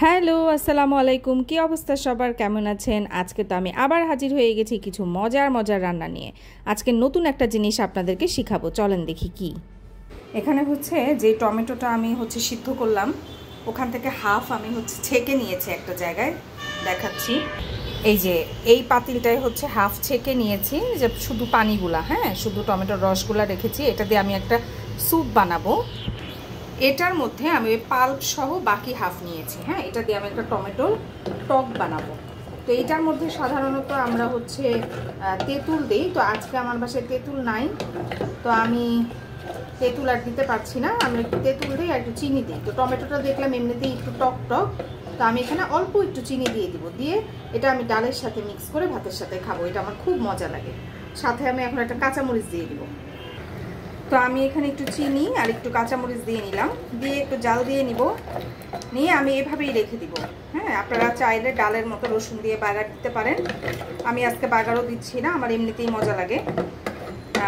Hello, আসসালামু আলাইকুম। কি অবস্থা সবার, কেমন আছেন? আজকে তো আমি আবার হাজির হয়ে গেছি কিছু মজার মজার রান্না নিয়ে। আজকে নতুন একটা জিনিস আপনাদেরকে শিখাবো, চলেন দেখি কি। এখানে হচ্ছে যে টমেটোটা আমি সিদ্ধ করলাম, ওখান থেকে হাফ আমি ছেঁকে নিয়েছি একটা জায়গায়, দেখাচ্ছি। এই যে এই পাতিলটাই হাফ ছেঁকে নিয়েছি, যে শুধু পানিগুলা, হ্যাঁ, শুধু টমেটোর রসগুলা রেখেছি। এটা দিয়ে আমি একটা স্যুপ বানাবো। এটার মধ্যে আমি পাল্প সহ বাকি হাফ নিয়েছি, হ্যাঁ, এটা দিয়ে আমি একটা টমেটোর টক বানাবো। তো এইটার মধ্যে সাধারণত আমরা তেঁতুল দিই, তো আজকে আমার বাসায় তেঁতুল নাই, তো আমি তেঁতুল আর দিতে পারছি না। আমরা একটু তেঁতুল দিই আর একটু চিনি দিই। তো টমেটোটা দেখলাম এমনিতেই একটু টক টক, তো আমি এখানে অল্প একটু চিনি দিয়ে দিব। দিয়ে এটা আমি ডালের সাথে মিক্স করে ভাতের সাথে খাবো, এটা আমার খুব মজা লাগে। সাথে আমি এখন একটা কাঁচামরিচ দিয়ে দিব। তো আমি এখানে একটু চিনি আর একটু কাঁচামরিচ দিয়ে নিলাম, দিয়ে একটু জাল দিয়ে নিব, নিয়ে আমি এভাবেই রেখে দিব। হ্যাঁ, আপনারা চাইলে ডালের মতো রসুন দিয়ে বাগার দিতে পারেন। আমি আজকে বাগারও দিচ্ছি না, আমার এমনিতেই মজা লাগে,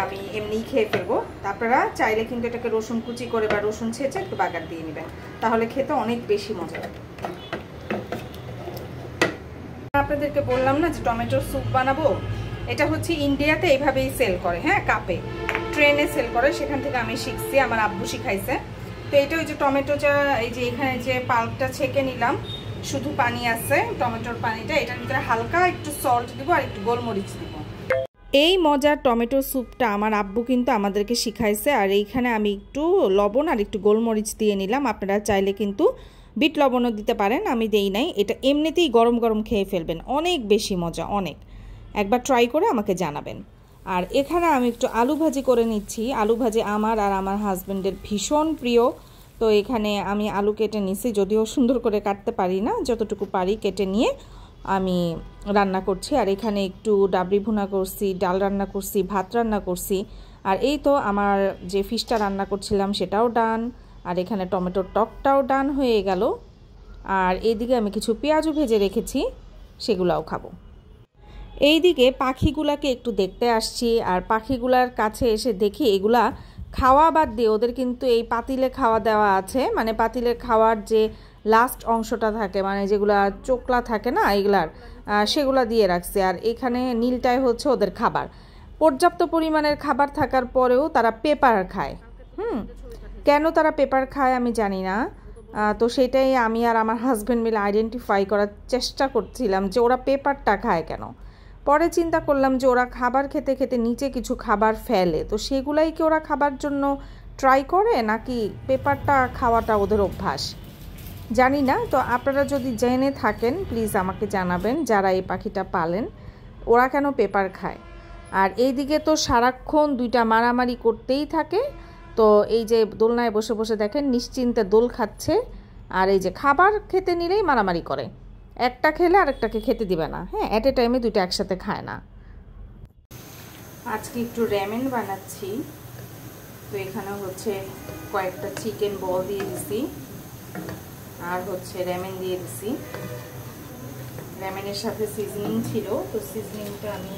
আমি এমনিই খেয়ে ফেলবো। আপনারা চাইলে কিন্তু এটাকে রসুন কুচি করে বা রসুন ছেঁচে একটু বাগার দিয়ে নেবেন, তাহলে খেতে অনেক বেশি মজা লাগে। আপনাদেরকে বললাম না যে টমেটোর স্যুপ বানাবো, এটা ইন্ডিয়াতে এইভাবেই সেল করে, হ্যাঁ, কাপে ট্রেনে সেল করে, সেখান থেকে আমি শিখছি, আমার আব্বু শিখাইছে। তো এটা ওই যে টমেটোটা, এই যে এখানে যে পাল্পটা ছেঁকে নিলাম, শুধু পানি আছে টমেটোর পানিটা, এটার ভিতরে হালকা একটু সল্ট দিব আর একটু গোলমরিচ দিব। এই মজার টমেটো স্যুপটা আমার আব্বু কিন্তু আমাদেরকে শিখাইছে, আর এইখানে আমি একটু লবণ আর একটু গোলমরিচ দিয়ে নিলাম। আপনারা চাইলে কিন্তু বিট লবণও দিতে পারেন, আমি দেই নাই। এটা এমনিতেই গরম গরম খেয়ে ফেলবেন, অনেক বেশি মজা, অনেক। একবার ট্রাই করে আমাকে জানাবেন। আর এখানে আমি একটু আলু ভাজি করে নিচ্ছি। আলু ভাজি আমার আর আমার হাজব্যান্ডের ভীষণ প্রিয়। তো এখানে আমি আলু কেটে নিচ্ছি, যদিও সুন্দর করে কাটতে পারি না, যতটুকু পারি কেটে নিয়ে আমি রান্না করছি। আর এখানে একটু ডাবরি ভুনা করছি, ডাল রান্না করছি, ভাত রান্না করছি। আর এই তো আমার যে ফিশটা রান্না করছিলাম সেটাও ডান, আর এখানে টমেটোর টকটাও ডান হয়ে গেল। আর এইদিকে আমি কিছু পেঁয়াজও ভেজে রেখেছি, সেগুলাও খাবো। এইদিকে পাখিগুলাকে একটু দেখতে আসছি, আর পাখিগুলার কাছে এসে দেখি এগুলা খাওয়া বাদ দিয়ে ওদের কিন্তু এই পাতিলে খাওয়া দেওয়া আছে, মানে পাতিলে খাওয়ার যে লাস্ট অংশটা থাকে, মানে যেগুলা চোকলা থাকে না এগুলার, সেগুলা দিয়ে রাখছে। আর এখানে নীলটাই ওদের খাবার। পর্যাপ্ত পরিমাণের খাবার থাকার পরেও তারা পেপার খায়। কেন তারা পেপার খায় আমি জানি না। তো সেটাই আমি আর আমার হাজব্যান্ড মিলে আইডেন্টিফাই করার চেষ্টা করছিলাম যে ওরা পেপারটা খায় কেন। পরে চিন্তা করলাম যে ওরা খাবার খেতে খেতে নিচে কিছু খাবার ফেলে, তো সেগুলাই কি ওরা খাবার জন্য ট্রাই করে, নাকি পেপারটা খাওয়াটা ওদের অভ্যাস, জানি না। তো আপনারা যদি জেনে থাকেন প্লিজ আমাকে জানাবেন, যারা এই পাখিটা পালেন, ওরা কেন পেপার খায়। আর এইদিকে তো সারাক্ষণ দুইটা মারামারি করতেই থাকে। তো এই যে দোলনায় বসে বসে দেখেন নিশ্চিন্তে দোল খাচ্ছে, আর এই যে খাবার খেতে নিলেই মারামারি করে, একটা খেলে আরেকটাকে খেতে দিবে না, হ্যাঁ, অ্যাট এ টাইমে দুইটা একসাথে খায় না। আজকে একটু র্যামেন বানাচ্ছি। তো এখানে কয়েকটা চিকেন বল দিয়ে দিছি, আর র্যামেন দিয়ে দিছি। র্যামেনের সাথে সিজনিং ছিল, তো সিজনিংটা আমি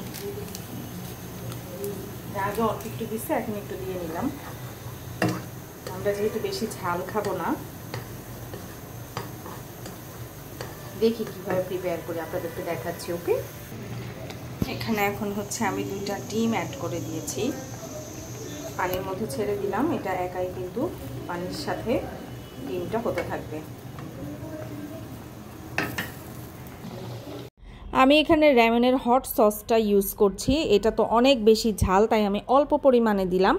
আগে অল্প একটু দিচ্ছি, এখন একটু দিয়ে নিলাম। আমরা যেহেতু বেশি ঝাল খাবো না, দেখি কিভাবে প্রিপেয়ার করে আপনাদেরকে দেখাচ্ছি। ওকে, এখানে এখন আমি দুইটা ডিম অ্যাড করে দিয়েছি, পানির মধ্যে ছেড়ে দিলাম। এটা একাই কিন্তু পানির সাথে ডিমটা হতে থাকবে। আমি এখানে র্যামেনের হট সসটা ইউজ করছি। এটা তো অনেক বেশি ঝাল, তাই আমি অল্প পরিমাণে দিলাম,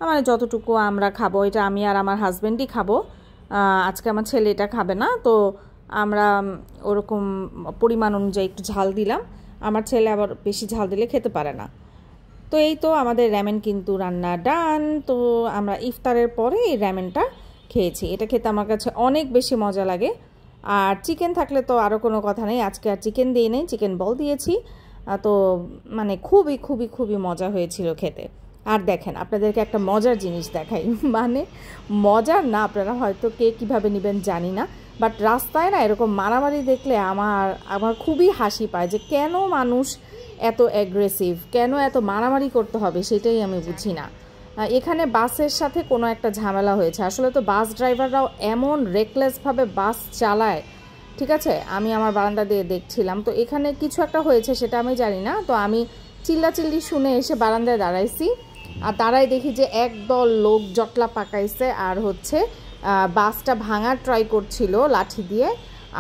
মানে যতটুকু আমরা খাবো। এটা আমি আর আমার হাজব্যান্ডই খাবো, আজকে আমার ছেলে এটা খাবে না। তো আমরা ওরকম পরিমাণ অনুযায়ী একটু ঝাল দিলাম, আমার ছেলে আবার বেশি ঝাল দিলে খেতে পারে না। তো এই তো আমাদের র্যামেন কিন্তু রান্না ডান। তো আমরা ইফতারের পরে এই র্যামেনটা খেয়েছি, এটা খেতে আমার কাছে অনেক বেশি মজা লাগে। আর চিকেন থাকলে তো আরও কোনো কথা নেই, আজকে আর চিকেন দিই নেই, চিকেন বল দিয়েছি। তো মানে খুবই খুবই খুবই মজা হয়েছিল খেতে। আর দেখেন আপনাদেরকে একটা মজার জিনিস দেখাই, মানে মজার না, আপনারা হয়তো কে কীভাবে নেবেন জানি না, বাট রাস্তায় না এরকম মারামারি দেখলে আমার খুবই হাসি পায়, যে কেন মানুষ এত অ্যাগ্রেসিভ, কেন এত মারামারি করতে হবে, সেটাই আমি বুঝি না। এখানে বাসের সাথে কোনো একটা ঝামেলা হয়েছে। আসলে তো বাস ড্রাইভাররাও এমন রেকলেসভাবে বাস চালায়, ঠিক আছে, আমি আমার বারান্দা দিয়ে দেখছিলাম, তো এখানে কিছু একটা হয়েছে সেটা আমি জানি না। তো আমি চিল্লাচিল্লি শুনে এসে বারান্দায় দাঁড়াইছি, আর দাঁড়াই দেখি যে একদল লোক জটলা পাকাইছে আর হচ্ছে বাসটা ভাঙার ট্রাই করছিল লাঠি দিয়ে,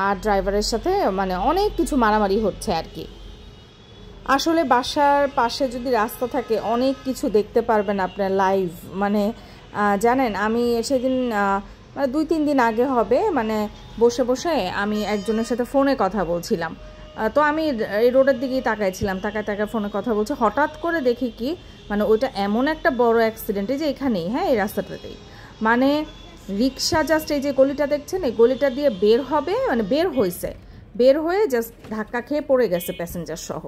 আর ড্রাইভারের সাথে মানে অনেক কিছু মারামারি হচ্ছে আর কি। আসলে বাসার পাশে যদি রাস্তা থাকে অনেক কিছু দেখতে পারবেন আপনার লাইভ। মানে জানেন, আমি সেদিন মানে 2-3 দিন আগে হবে, মানে বসে বসে আমি একজনের সাথে ফোনে কথা বলছিলাম। তো আমি এই রোডের দিকেই তাকাইছিলাম, তাকায় ফোনে কথা বলছি, হঠাৎ করে দেখি কি মানে ওইটা এমন একটা বড় অ্যাক্সিডেন্টে যে এখানেই, হ্যাঁ এই রাস্তাটাতেই, মানে রিক্সা জাস্ট এই যে গলিটা দেখছেন এই গলিটা দিয়ে বের হবে, মানে বের হয়ে জাস্ট ধাক্কা খেয়ে পড়ে গেছে প্যাসেঞ্জার সহ।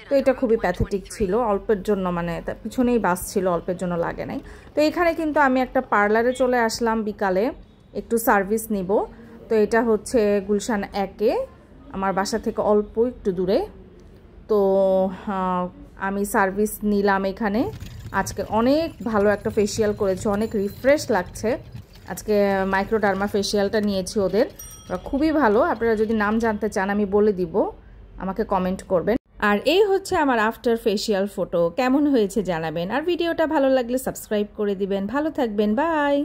তো এটা খুবই প্যাথেটিক ছিল, অল্পের জন্য, মানে তার পিছনেই বাস ছিল, অল্পের জন্য লাগে নাই। তো এখানে কিন্তু আমি একটা পার্লারে চলে আসলাম বিকালে, একটু সার্ভিস নিব। তো এটা হচ্ছে গুলশান 1-এ, আমার বাসা থেকে অল্প একটু দূরে। তো আমি সার্ভিস নিলাম এখানে। আজকে অনেক ভালো একটা ফেসিয়াল করেছে, অনেক রিফ্রেশ লাগছে। আজকে মাইক্রোডার্মা ফেসিয়ালটা নিয়েছি ওদের, খুবই ভালো। আপনারা যদি নাম জানতে চান আমি বলে দিব, আমাকে কমেন্ট করবেন। আর এই হচ্ছে আমার আফটার ফেসিয়াল ফটো, কেমন হয়েছে জানাবেন। আর ভিডিওটা ভালো লাগলে সাবস্ক্রাইব করে দিবেন। ভালো থাকবেন, বাই।